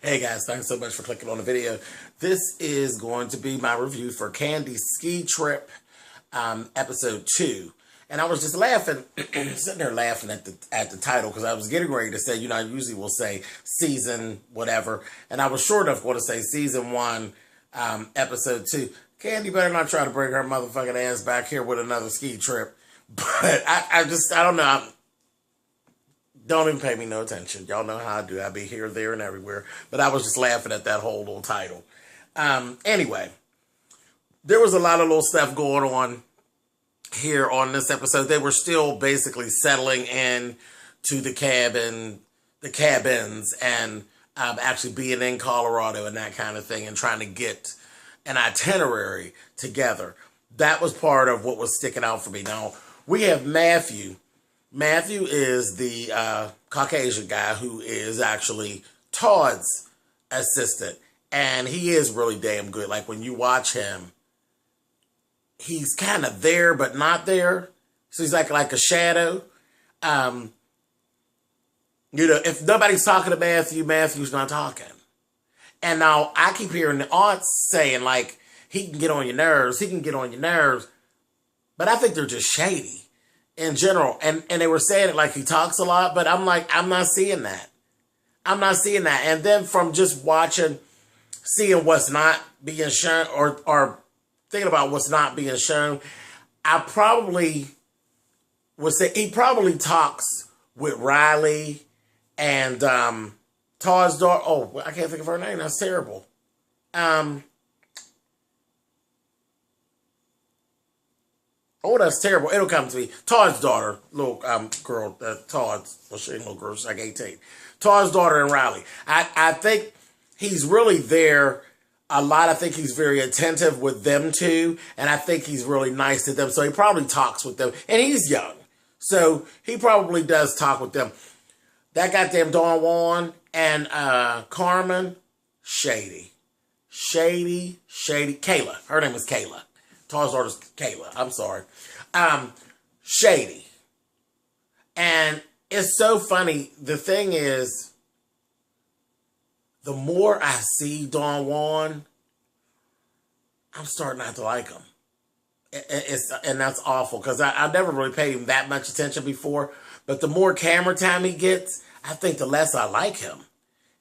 Hey guys, thanks so much for clicking on the video. This is going to be my review for KANDI'S Ski Trip, episode 2. And I was just laughing, sitting there laughing at the title because I was getting ready to say, I usually will say season whatever. And I was short of going to say season 1, episode 2. Kandi better not try to bring her motherfucking ass back here with another ski trip. But I don't know. Don't even pay me no attention. Y'all know how I do. I be here, there, and everywhere. But I was just laughing at that whole little title. Anyway, there was a lot of little stuff going on here on this episode. They were still basically settling in to the cabins, and actually being in Colorado and that kind of thing, and trying to get an itinerary together. That was part of what was sticking out for me. Now, we have Matthew. Matthew is the Caucasian guy who is actually Todd's assistant. And he is really damn good. Like, when you watch him, he's kind of there, but not there. So he's like a shadow. If nobody's talking to Matthew, Matthew's not talking. And now I keep hearing the aunts saying, like, he can get on your nerves. He can get on your nerves. But I think they're just shady in general. And they were saying it like he talks a lot, but I'm like, I'm not seeing that. I'm not seeing that. And then from just seeing what's not being shown, or thinking about what's not being shown, I probably would say he probably talks with Riley and Todd's daughter. Oh, I can't think of her name. That's terrible. Oh, that's terrible. It'll come to me. Todd's daughter, little girl, Todd's, well, she ain't little girl, she's like 18. Todd's daughter and Riley. I think he's really there a lot. I think he's very attentive with them too, and I think he's really nice to them. So he probably talks with them, and he's young, so he probably does talk with them. That goddamn Dawn Juan and Carmen, shady. Kayla, her name is Kayla. Todd's daughter's Kayla. I'm sorry. Shady. And it's so funny. The thing is, the more I see Dawn Juan, I'm starting not to like him. And that's awful, because I never really paid him that much attention before. But the more camera time he gets, I think the less I like him.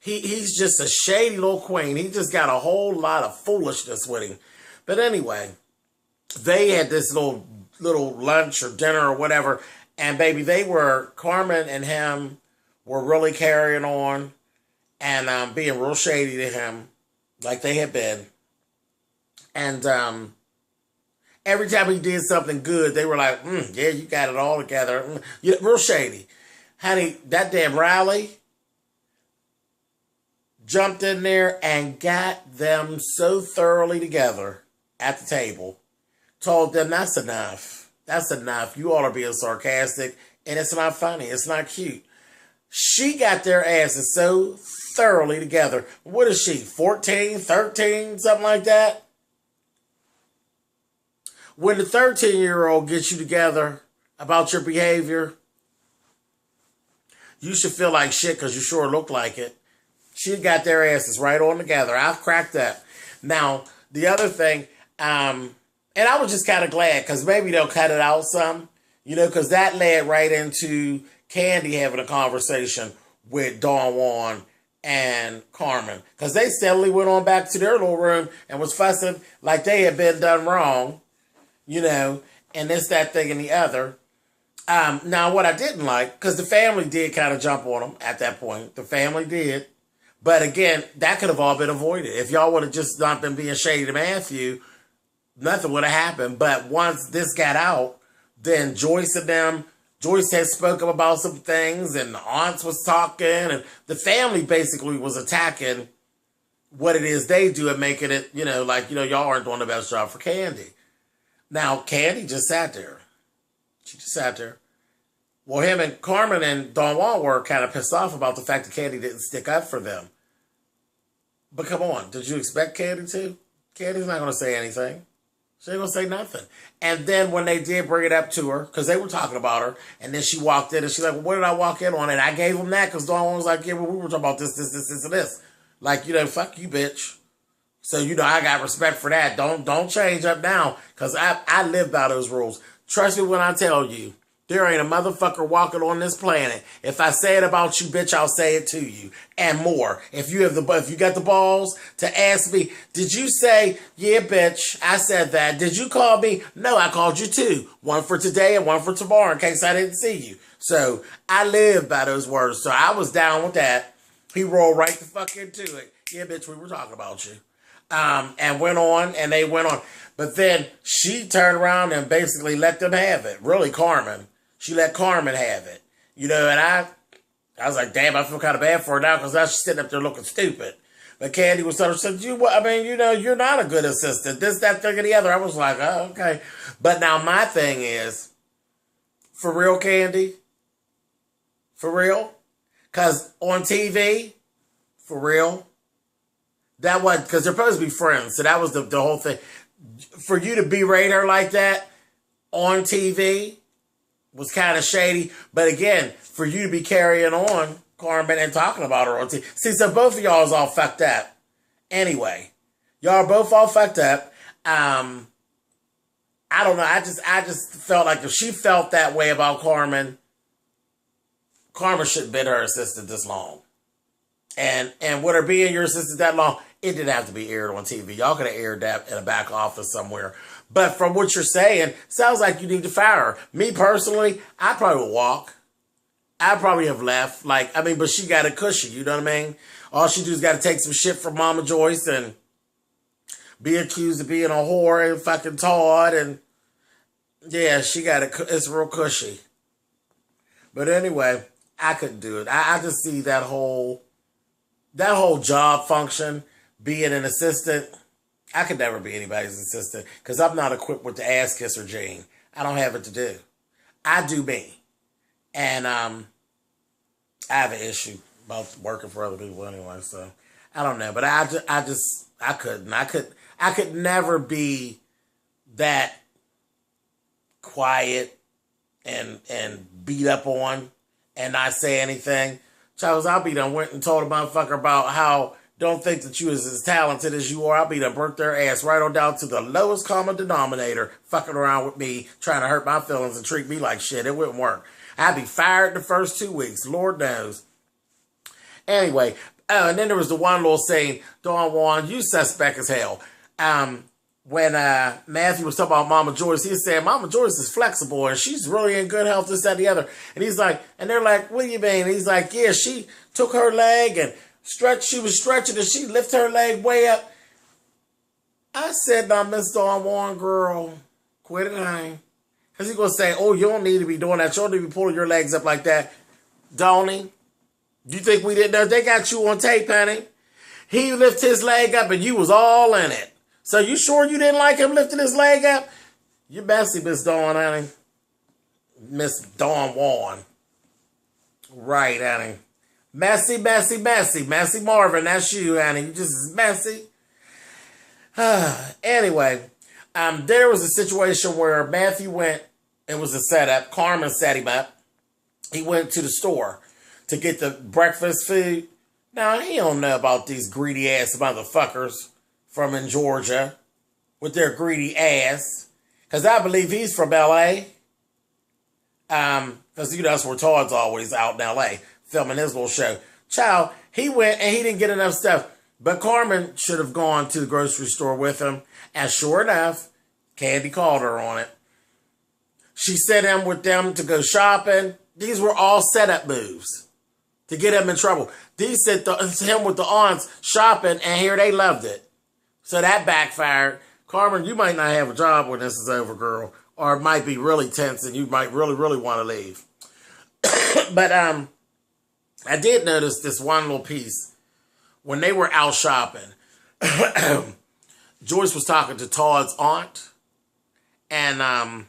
He's just a shady little queen. He just got a whole lot of foolishness with him. But anyway, they had this little lunch or dinner or whatever, and baby, Carmen and him were really carrying on and being real shady to him, like they had been. And every time he did something good, they were like, yeah, you got it all together. Yeah, real shady. Honey, that damn Riley jumped in there and got them so thoroughly together at the table. Told them, that's enough. That's enough. You all are being sarcastic, and it's not funny. It's not cute. She got their asses so thoroughly together. What is she, 14, 13, something like that? When the 13-year-old gets you together about your behavior, you should feel like shit, because you sure look like it. She got their asses right on together. I've cracked up. Now, the other thing, and I was just kind of glad, because maybe they'll cut it out some, because that led right into Kandi having a conversation with Dawn Juan and Carmen, because they steadily went on back to their little room and was fussing like they had been done wrong, and this, that, thing, and the other. Now, what I didn't like, because the family did kind of jump on them at that point. The family did. But again, that could have all been avoided. If y'all would have just not been being shady to Matthew, nothing would have happened. But once this got out, then Joyce had spoken about some things, and the aunts was talking, and the family basically was attacking what it is they do and making it, y'all aren't doing the best job for Kandi. Now, Kandi just sat there. She just sat there. Well, him and Carmen and Dawn Juan were kind of pissed off about the fact that Kandi didn't stick up for them. But come on, did you expect Kandi to? Candy's not going to say anything. She ain't going to say nothing. And then when they did bring it up to her, because they were talking about her, and then she walked in, and she's like, well, what did I walk in on? And I gave them that, because Dawn was like, yeah, well, we were talking about this, and this. Like, fuck you, bitch. So, I got respect for that. Don't change up now, because I live by those rules. Trust me when I tell you, there ain't a motherfucker walking on this planet. If I say it about you, bitch, I'll say it to you. And more. If you got the balls to ask me, did you say, yeah, bitch, I said that. Did you call me? No, I called you too. One for today and one for tomorrow in case I didn't see you. So, I live by those words. So, I was down with that. He rolled right the fuck into it. Yeah, bitch, we were talking about you. And went on, and they went on. But then she turned around and basically let them have it. Really, Carmen. She let Carmen have it. And I was like, damn, I feel kind of bad for her now, because now she's sitting up there looking stupid. But Kandi was sort of saying, you're not a good assistant. This, that, thing, and the other. I was like, oh, okay. But now my thing is, for real, Kandi? For real? Because on TV, for real? That was, because they're supposed to be friends. So that was the whole thing. For you to berate her like that on TV was kind of shady. But again, for you to be carrying on Carmen and talking about her on TV. See, so both of y'all is all fucked up. Anyway, y'all are both all fucked up. I don't know. I just felt like if she felt that way about Carmen shouldn't have been her assistant this long. And with her being your assistant that long, it didn't have to be aired on TV. Y'all could have aired that in a back office somewhere. But from what you're saying, sounds like you need to fire her. Me personally, I probably would walk. I probably have left. But she got a cushy, you know what I mean? All she do is got to take some shit from Mama Joyce and be accused of being a whore and fucking Todd. And yeah, she got it's real cushy. But anyway, I couldn't do it. I just see that whole job function, being an assistant. I could never be anybody's assistant because I'm not equipped with the ass kisser gene. I don't have it to do. I do me. And I have an issue about working for other people anyway, so I don't know. But I couldn't. I could never be that quiet and beat up on and not say anything. Charles, I'll be done went and told a motherfucker about how don't think that you is as talented as you are. I'll be done burnt their ass right on down to the lowest common denominator, fucking around with me, trying to hurt my feelings and treat me like shit. It wouldn't work. I'd be fired the first 2 weeks. Lord knows. Anyway, and then there was the one little saying, Don Juan, you suspect as hell. When Matthew was talking about Mama Joyce, he was saying, Mama Joyce is flexible and she's really in good health, this, that, and the other. And he's like, and they're like, what do you mean? And he's like, yeah, she took her leg and she was stretching and she lifted her leg way up. I said, now, Miss Don Juan, girl, quit it, honey. Because he's going to say, oh, you don't need to be doing that. You don't need to be pulling your legs up like that. Don't he? You think we didn't know? They got you on tape, honey. He lifted his leg up and you was all in it. So you sure you didn't like him lifting his leg up? You messy, Miss Dawn, honey. Miss Dawn Juan. Right, honey. Messy, messy, messy. Messy Marvin, that's you, honey. You just messy. Anyway, there was a situation where Matthew went, it was a setup. Carmen set him up. He went to the store to get the breakfast food. Now, he don't know about these greedy ass motherfuckers from in Georgia with their greedy ass. Because I believe he's from L.A. Because, that's where Todd's always out in L.A. filming his little show. Child, he went and he didn't get enough stuff. But Carmen should have gone to the grocery store with him. And sure enough, Kandi called her on it. She sent him with them to go shopping. These were all setup moves to get him in trouble. These sent him with the aunts shopping, and here they loved it. So that backfired. Carmen, you might not have a job when this is over, girl. Or it might be really tense and you might really, really want to leave. But I did notice this one little piece. When they were out shopping, Joyce was talking to Todd's aunt. And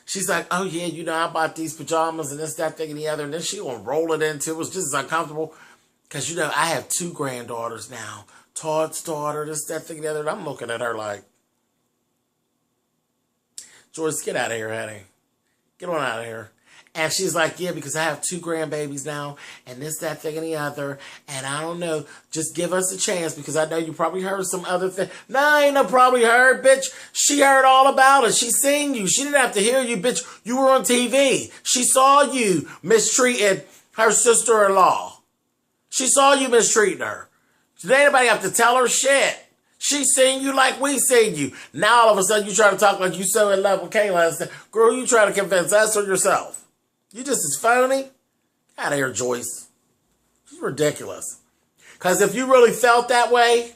she's like, oh yeah, I bought these pajamas and this, that, thing, and the other. And then she gonna roll it into it. Was just as uncomfortable. Because, I have 2 granddaughters now. Todd's daughter, this, that, thing, and the other. And I'm looking at her like, Joyce, get out of here, honey. Get on out of here. And she's like, yeah, because I have 2 grandbabies now, and this, that, thing, and the other, and I don't know, just give us a chance, because I know you probably heard some other thing. No, I ain't no probably heard, bitch. She heard all about it. She seen you. She didn't have to hear you, bitch. You were on TV. She saw you mistreating her sister-in-law. She saw you mistreating her. Did anybody have to tell her shit? She seen you like we seen you. Now all of a sudden you try to talk like you so in love with Kayla and say, girl, you trying to convince us or yourself? You just as phony? Get out of here, Joyce. She's ridiculous. Because if you really felt that way,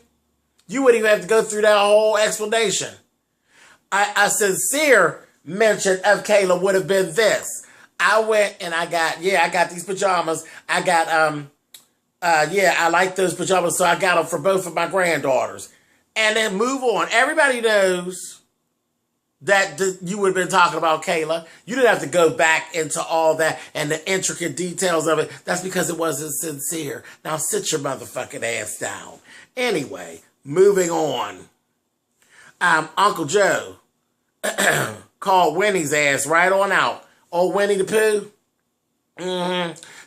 you wouldn't even have to go through that whole explanation. A sincere mention of Kayla would have been this. I went and I got these pajamas. I like those pajamas, so I got them for both of my granddaughters. And then move on. Everybody knows that you would have been talking about Kayla. You didn't have to go back into all that and the intricate details of it. That's because it wasn't sincere. Now sit your motherfucking ass down. Anyway, moving on. Uncle Joe called Winnie's ass right on out. Old Winnie the Pooh.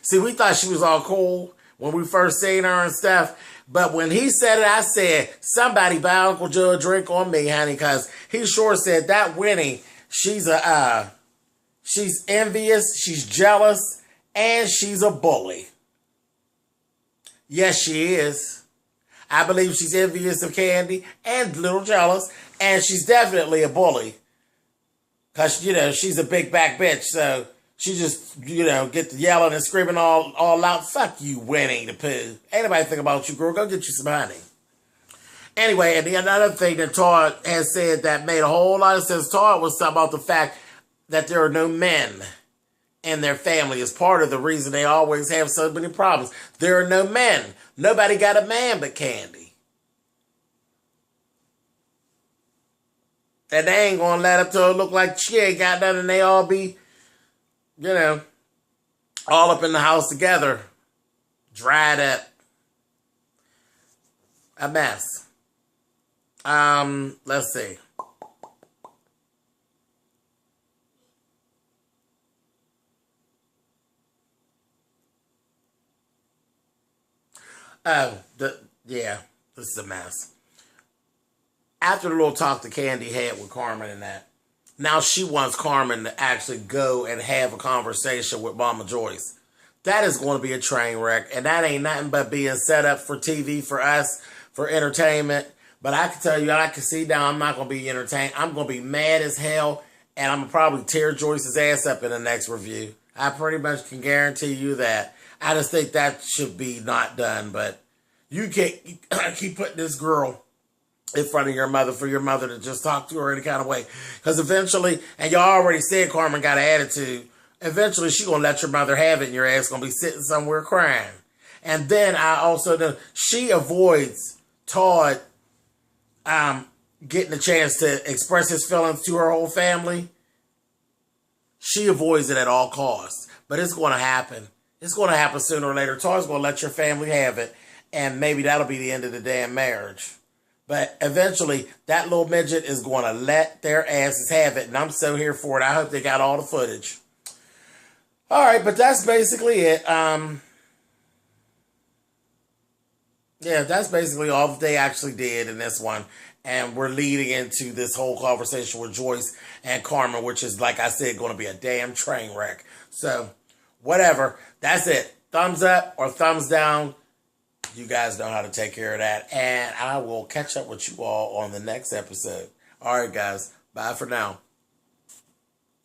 See, we thought she was all cool when we first seen her and stuff. But when he said it, I said, somebody buy Uncle Joe a drink on me, honey, because he sure said that Winnie, she's envious, she's jealous, and she's a bully. Yes, she is. I believe she's envious of Kandi and a little jealous, and she's definitely a bully. Because, she's a big back bitch, so she just, get to yelling and screaming all out. Fuck you, Winnie the Pooh. Ain't nobody think about you, girl. Go get you some honey. Anyway, and another thing that Todd has said that made a whole lot of sense, Todd, was talking about the fact that there are no men in their family. Is part of the reason they always have so many problems. There are no men. Nobody got a man but Kandi. And they ain't gonna let up to her look like she ain't got nothing, and they all be, all up in the house together, dried up. A mess. Let's see. This is a mess. After the little talk that Kandi had with Carmen and that, now she wants Carmen to actually go and have a conversation with Mama Joyce. That is going to be a train wreck, and that ain't nothing but being set up for TV, for us, for entertainment. But I can tell you, I can see now I'm not going to be entertained. I'm going to be mad as hell, and I'm going to probably tear Joyce's ass up in the next review. I pretty much can guarantee you that. I just think that should be not done, but you can't keep putting this girl in front of your mother for your mother to just talk to her any kind of way. Because eventually, and y'all already said Carmen got an attitude, eventually she going to let your mother have it and your ass going to be sitting somewhere crying. And then I also know she avoids Todd getting a chance to express his feelings to her whole family. She avoids it at all costs. But it's going to happen. It's going to happen sooner or later. Todd's going to let your family have it. And maybe that'll be the end of the damn marriage. But eventually, that little midget is going to let their asses have it. And I'm so here for it. I hope they got all the footage. All right, but that's basically it. That's basically all that they actually did in this one. And we're leading into this whole conversation with Joyce and Carmen, which is, like I said, going to be a damn train wreck. So, whatever. That's it. Thumbs up or thumbs down. You guys know how to take care of that. And I will catch up with you all on the next episode. All right, guys. Bye for now.